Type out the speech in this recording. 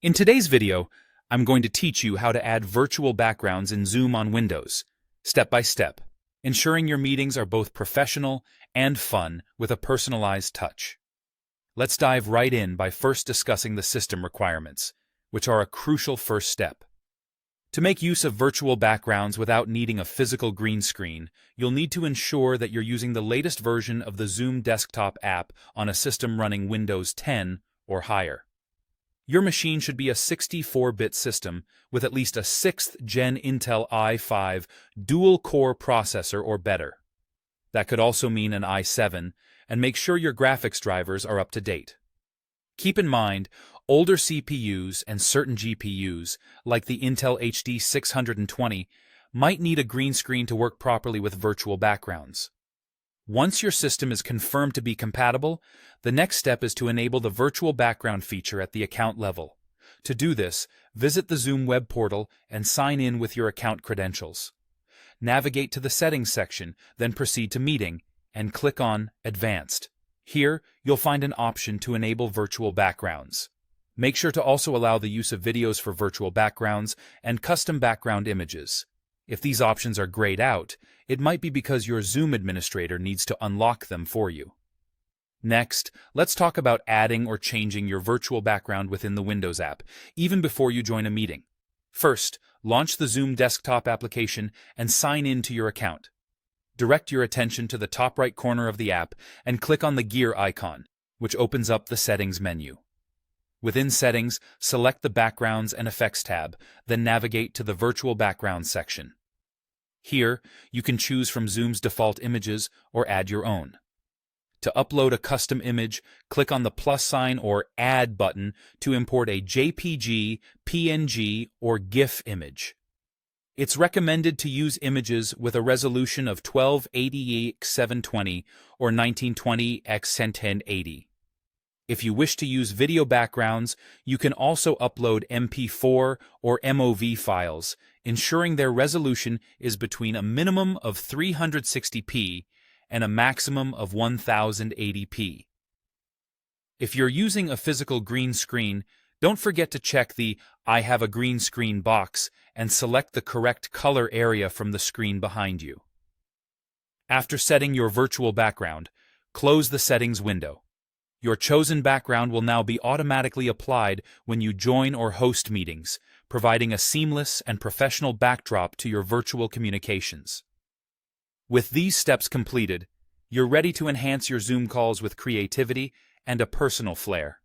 In today's video, I'm going to teach you how to add virtual backgrounds in Zoom on Windows, step by step, ensuring your meetings are both professional and fun with a personalized touch. Let's dive right in by first discussing the system requirements, which are a crucial first step. To make use of virtual backgrounds without needing a physical green screen, you'll need to ensure that you're using the latest version of the Zoom desktop app on a system running Windows 10 or higher. Your machine should be a 64-bit system with at least a 6th Gen Intel i5 dual-core processor or better. That could also mean an i7, and make sure your graphics drivers are up to date. Keep in mind, older CPUs and certain GPUs, like the Intel HD 620, might need a green screen to work properly with virtual backgrounds. Once your system is confirmed to be compatible, the next step is to enable the virtual background feature at the account level. To do this, visit the Zoom web portal and sign in with your account credentials. Navigate to the Settings section, then proceed to Meeting, and click on Advanced. Here, you'll find an option to enable virtual backgrounds. Make sure to also allow the use of videos for virtual backgrounds and custom background images. If these options are grayed out, it might be because your Zoom administrator needs to unlock them for you. Next, let's talk about adding or changing your virtual background within the Windows app, even before you join a meeting. First, launch the Zoom desktop application and sign in to your account. Direct your attention to the top right corner of the app and click on the gear icon, which opens up the Settings menu. Within Settings, select the Backgrounds and Effects tab, then navigate to the Virtual Backgrounds section. Here, you can choose from Zoom's default images or add your own. To upload a custom image, click on the plus sign or Add button to import a JPG, PNG, or GIF image. It's recommended to use images with a resolution of 1280x720 or 1920x1080. If you wish to use video backgrounds, you can also upload MP4 or MOV files, ensuring their resolution is between a minimum of 360p and a maximum of 1080p. If you're using a physical green screen, don't forget to check the I have a green screen box and select the correct color area from the screen behind you. After setting your virtual background, close the settings window. Your chosen background will now be automatically applied when you join or host meetings, providing a seamless and professional backdrop to your virtual communications. With these steps completed, you're ready to enhance your Zoom calls with creativity and a personal flair.